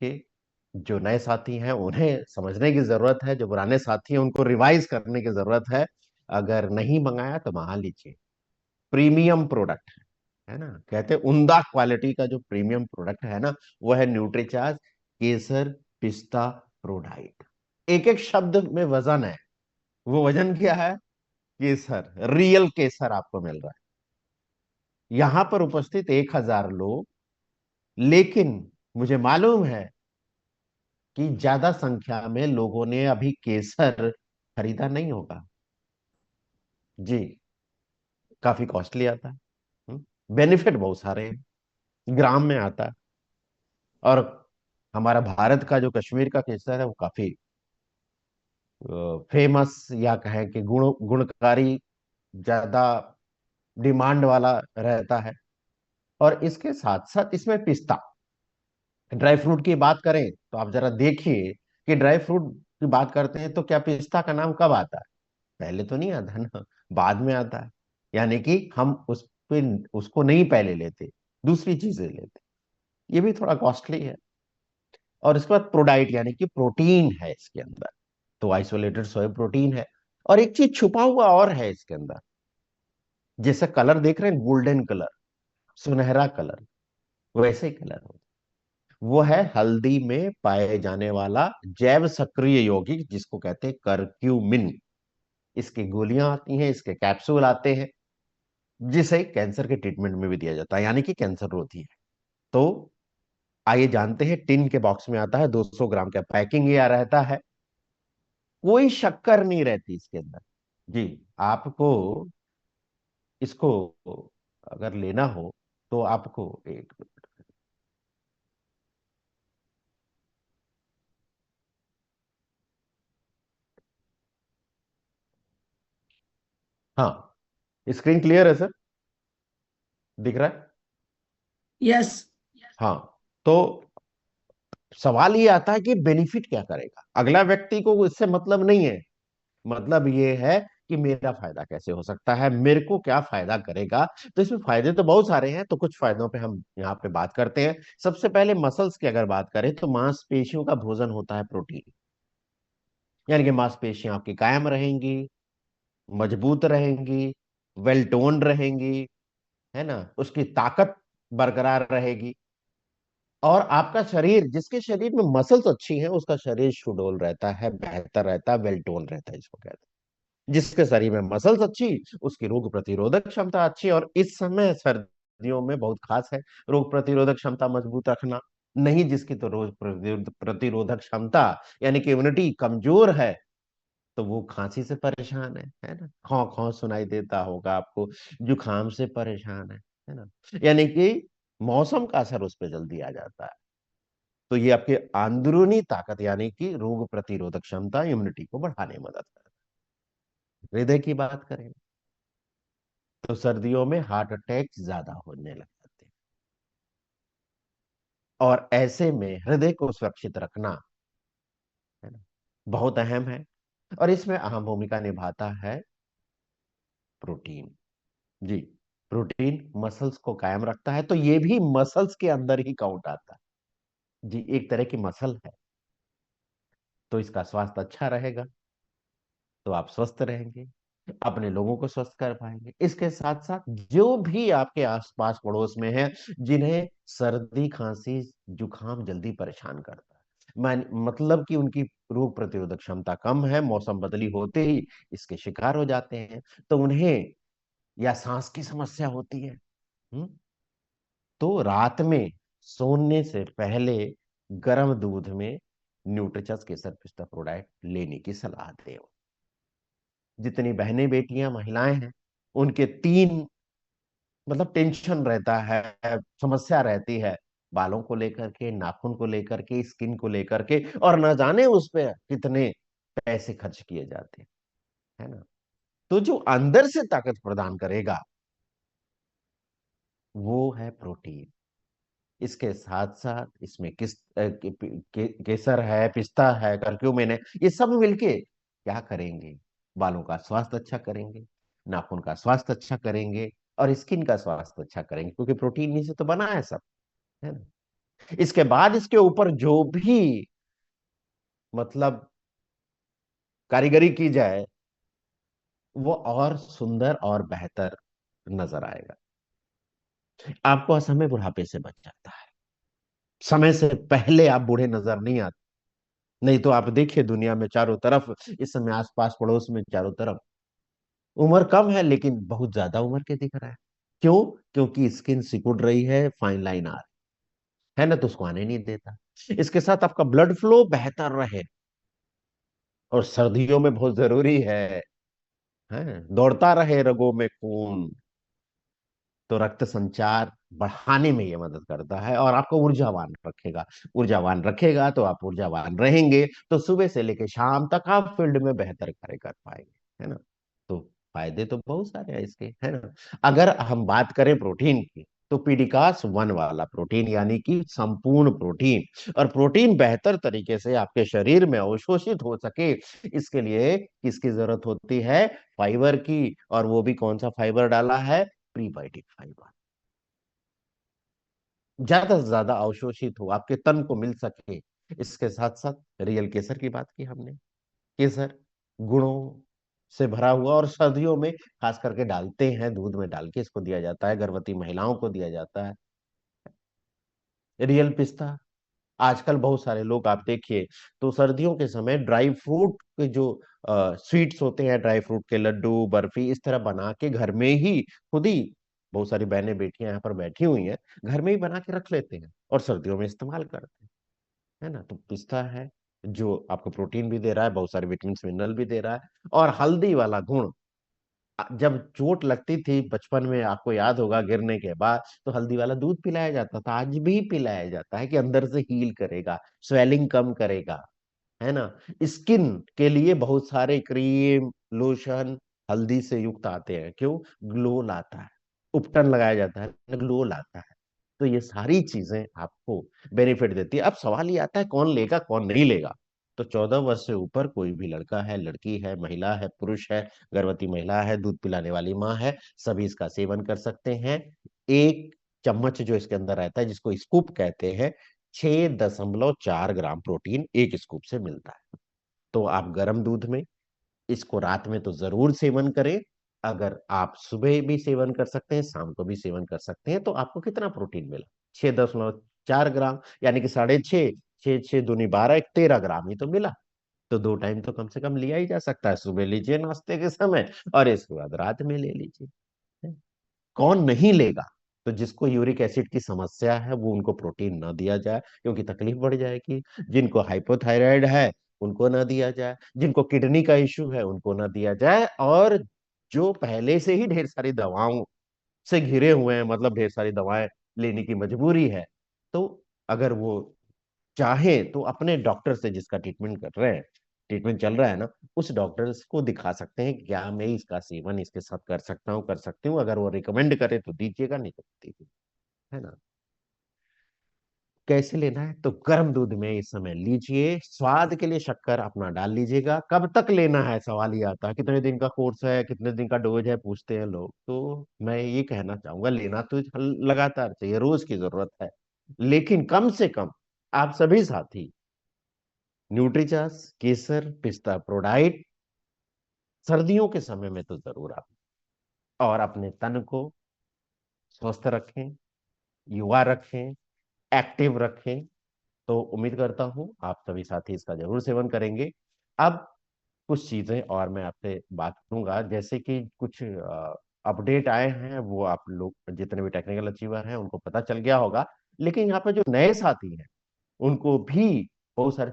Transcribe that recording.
कि जो नए साथी हैं उन्हें समझने की जरूरत है, जो पुराने साथी हैं उनको रिवाइज करने की जरूरत है। अगर नहीं मंगाया तो मंगा लीजिए। प्रीमियम प्रोडक्ट है ना, कहते हैं उम्दा क्वालिटी का जो प्रीमियम प्रोडक्ट है ना, वो है न्यूट्रीचार्ज केसर पिस्ता प्रोडाइट। एक एक शब्द में वजन है। वो वजन क्या है? केसर, रियल केसर आपको मिल रहा है। यहां पर उपस्थित 1,000 लोग, लेकिन मुझे मालूम है कि ज्यादा संख्या में लोगों ने अभी केसर खरीदा नहीं होगा। जी, काफी कॉस्टली आता है। बेनिफिट बहुत सारे हैं, ग्राम में आता है। और हमारा भारत का जो कश्मीर का केसर है वो काफी फेमस, या कहें कि गुणकारी, ज्यादा डिमांड वाला रहता है। और इसके साथ साथ इसमें पिस्ता, ड्राई फ्रूट की बात करें तो आप जरा देखिए कि ड्राई फ्रूट की बात करते हैं तो क्या पिस्ता का नाम कब आता है? पहले तो नहीं आता ना, बाद में आता है। यानी कि हम उस पे उसको नहीं पहले लेते, दूसरी चीजें लेते। ये भी थोड़ा कॉस्टली है। और इसके बाद प्रोडाइट, यानी कि प्रोटीन है इसके अंदर। तो आइसोलेटेड सोया प्रोटीन है। और एक चीज छुपा हुआ और है इसके अंदर। जैसे कलर देख रहे हैं, गोल्डन कलर, सुनहरा कलर, वैसे ही कलर हो। वो है हल्दी में पाए जाने वाला जैव सक्रिय यौगिक, जिसको कहते हैं करक्यूमिन। इसकी गोलियां आती हैं, इसके कैप्सूल आते हैं, जिसे कैंसर के ट्रीटमेंट में भी दिया जाता है, यानी कि कैंसर रोधी है। तो आइए जानते हैं। टिन के बॉक्स में आता है, 200 ग्राम का पैकिंग यह रहता है। कोई शक्कर नहीं रहती इसके अंदर। जी, आपको इसको अगर लेना हो तो आपको एक, हाँ, स्क्रीन क्लियर है सर? दिख रहा है? यस। हाँ। तो सवाल ये आता है कि बेनिफिट क्या करेगा। अगला व्यक्ति को इससे मतलब नहीं है। मतलब ये है कि मेरा फायदा कैसे हो सकता है, मेरे को क्या फायदा करेगा। तो इसमें फायदे तो बहुत सारे हैं, तो कुछ फायदों पे हम यहाँ पे बात करते हैं। सबसे पहले मसल्स की अगर बात करें तो मांसपेशियों का भोजन होता है प्रोटीन। यानी कि मांसपेशियां आपकी कायम रहेंगी, मजबूत रहेंगी, वेल टोन्ड रहेंगी, है ना, उसकी ताकत बरकरार रहेगी। और आपका शरीर, जिसके शरीर में मसल्स अच्छी हैं उसका शरीर सुडौल रहता है, बेहतर रहता है, वेल टोन रहता है, इसको कहते हैं। जिसके शरीर में मसल्स अच्छी, उसकी रोग प्रतिरोधक क्षमता अच्छी। और इस समय सर्दियों में बहुत खास है रोग प्रतिरोधक क्षमता मजबूत रखना। नहीं जिसकी तो रोग प्रतिरोधक क्षमता, यानी कि इम्यूनिटी कमजोर है, तो वो खांसी से परेशान है ना, खौ खौ सुनाई देता होगा आपको, जुकाम से परेशान है ना। यानी कि मौसम का असर उस पर जल्दी आ जाता है। तो ये आपके अंदरूनी ताकत, यानी कि रोग प्रतिरोधक क्षमता, इम्यूनिटी को बढ़ाने में मदद करता है। हृदय की बात करें तो सर्दियों में हार्ट अटैक ज्यादा होने लग जाते हैं। और ऐसे में हृदय को सुरक्षित रखना, है ना, बहुत अहम है। और इसमें अहम भूमिका निभाता है प्रोटीन। जी, प्रोटीन मसल्स को कायम रखता है, तो ये भी मसल्स के अंदर ही काउंट आता है। जी, एक तरह की मसल है। तो इसका स्वास्थ्य अच्छा रहेगा तो आप स्वस्थ रहेंगे, अपने लोगों को स्वस्थ कर पाएंगे। इसके साथ साथ जो भी आपके आसपास पड़ोस में है, जिन्हें सर्दी खांसी जुकाम जल्दी परेशान करता है, मतलब कि उनकी रोग प्रतिरोधक क्षमता कम है, मौसम बदली होते ही इसके शिकार हो जाते हैं, तो उन्हें, या सांस की समस्या होती है, हम्म, तो रात में सोने से पहले गर्म दूध में न्यूट्रिचस केसर पिस्ता प्रोडाक्ट लेने की सलाह दें। जितनी बहनें बेटियां महिलाएं हैं, उनके तीन मतलब टेंशन रहता है, समस्या रहती है, बालों को लेकर के, नाखून को लेकर के, स्किन को लेकर के, और न जाने उस पे कितने पैसे खर्च किए जाते हैं, है ना। तो जो अंदर से ताकत प्रदान करेगा वो है प्रोटीन। इसके साथ साथ इसमें केसर है, पिस्ता है, करक्यूमिन है, ये सब मिलके क्या करेंगे? बालों का स्वास्थ्य अच्छा करेंगे, नाखून का स्वास्थ्य अच्छा करेंगे, और स्किन का स्वास्थ्य अच्छा करेंगे, क्योंकि प्रोटीन ही से तो बना है सब, है ना। इसके बाद इसके ऊपर जो भी मतलब कारीगरी की जाए वो और सुंदर और बेहतर नजर आएगा। आपको असमय बुढ़ापे से बच जाता है, समय से पहले आप बूढ़े नजर नहीं आते। नहीं तो आप देखिए दुनिया में चारों तरफ इस समय आसपास पड़ोस में चारों तरफ उम्र कम है लेकिन बहुत ज्यादा उम्र के दिख रहा है। क्यों? क्योंकि स्किन सिकुड़ रही है, फाइन लाइन आ रही है ना, तो उसको आने नहीं देता। इसके साथ आपका ब्लड फ्लो बेहतर रहे, और सर्दियों में बहुत जरूरी है दौड़ता रहे रगों में खून, तो रक्त संचार बढ़ाने में ये मदद करता है और आपको ऊर्जावान रखेगा। ऊर्जावान रखेगा तो आप ऊर्जावान रहेंगे, तो सुबह से लेकर शाम तक आप फील्ड में बेहतर कार्य कर पाएंगे, है ना। तो फायदे तो बहुत सारे हैं इसके, है ना। अगर हम बात करें प्रोटीन की, तो पीडिकास वन वाला प्रोटीन यानी कि संपूर्ण प्रोटीन, और प्रोटीन बेहतर तरीके से आपके शरीर में अवशोषित हो सके, इसके लिए किसकी जरूरत होती है? फाइबर की। और वो भी कौन सा फाइबर डाला है? Prebiotic fibre. ज्यादा से ज्यादा अवशोषित हो, आपके तन को मिल सके। इसके साथ साथ रियल केसर की बात की हमने, केसर गुणों से भरा हुआ, और सर्दियों में खास करके डालते हैं, दूध में डाल के इसको दिया जाता है, गर्भवती महिलाओं को दिया जाता है। रियल पिस्ता, आजकल बहुत सारे लोग आप देखिए, तो सर्दियों के समय ड्राई फ्रूट के जो स्वीट्स होते हैं, ड्राई फ्रूट के लड्डू बर्फी इस तरह बना के घर में ही खुद ही, बहुत सारी बहनें बेटियां यहाँ पर बैठी हुई हैं, घर में ही बना के रख लेते हैं और सर्दियों में इस्तेमाल करते हैं, है ना। तो पिस्ता है जो आपको प्रोटीन भी दे रहा है, बहुत सारे विटामिन मिनरल भी दे रहा है। और हल्दी वाला गुण, जब चोट लगती थी बचपन में, आपको याद होगा, गिरने के बाद तो हल्दी वाला दूध पिलाया जाता था, आज भी पिलाया जाता है कि अंदर से हील करेगा, स्वेलिंग कम करेगा, है ना। स्किन के लिए बहुत सारे क्रीम, लोशन हल्दी से युक्त आते हैं। क्यों? ग्लो लाता है, उपटन लगाया जाता है, ग्लो लाता है। तो ये सारी चीजें आपको बेनिफिट देती है। अब सवाल ये आता है कौन लेगा कौन नहीं लेगा। तो 14 वर्ष से ऊपर कोई भी लड़का है, लड़की है, महिला है, पुरुष है, गर्भवती महिला है, दूध पिलाने वाली माँ है, सभी इसका सेवन कर सकते हैं। एक चम्मच जो इसके अंदर रहता है, जिसको स्कूप कहते हैं, 6.4 ग्राम प्रोटीन एक स्कूप से मिलता है। तो आप गर्म दूध में इसको रात में तो जरूर सेवन करें। अगर आप सुबह भी सेवन कर सकते हैं, शाम को भी सेवन कर सकते हैं, तो आपको कितना प्रोटीन मिला? 6.4 ग्राम, यानी कि 6.5, 6 6 दूनी 12, एक 13 ग्राम ही तो मिला। तो 2 टाइम तो कम से कम लिया ही जा सकता है, सुबह लीजिए नाश्ते के समय, और इसके बाद रात में ले लीजिए। कौन नहीं लेगा? तो जिसको यूरिक एसिड की समस्या है वो, उनको प्रोटीन ना दिया जाए क्योंकि तकलीफ बढ़ जाएगी। जिनको हाइपोथायराइड है उनको ना दिया जाए, जिनको किडनी का इश्यू है उनको ना दिया जाए, और जो पहले से ही ढेर सारी दवाओं से घिरे हुए हैं, मतलब ढेर सारी दवाएं लेने की मजबूरी है, तो अगर वो चाहे तो अपने डॉक्टर से, जिसका ट्रीटमेंट कर रहे हैं, ट्रीटमेंट चल रहा है ना, उस डॉक्टर को दिखा सकते हैं कि क्या मैं इसका सेवन इसके साथ कर सकता हूँ, कर सकती हूँ। अगर वो रिकमेंड करे तो दीजिएगा, नहीं तो मत दीजिए, है ना। कैसे लेना है? तो गर्म दूध में इस समय लीजिए, स्वाद के लिए शक्कर अपना डाल लीजिएगा। कब तक लेना है सवाल ये आता है, कितने दिन का कोर्स है, कितने दिन का डोज है, पूछते हैं लोग। तो मैं ये कहना चाहूंगा, लेना तो लगातार चाहिए, रोज की जरूरत है, लेकिन कम से कम आप सभी साथी न्यूट्रीचास, केसर, पिस्ता प्रोडाइट सर्दियों के समय में तो जरूर आप, और अपने तन को स्वस्थ रखें, युवा रखें, एक्टिव रखें। तो उम्मीद करता हूं आप सभी साथी इसका जरूर सेवन करेंगे। अब कुछ चीजें और मैं आपसे बात करूंगा, जैसे कि कुछ अपडेट आए हैं, वो आप लोग जितने भी टेक्निकल अचीवर हैं उनको पता चल गया होगा, लेकिन यहाँ पे जो नए साथी हैं उनको भी बहुत सारे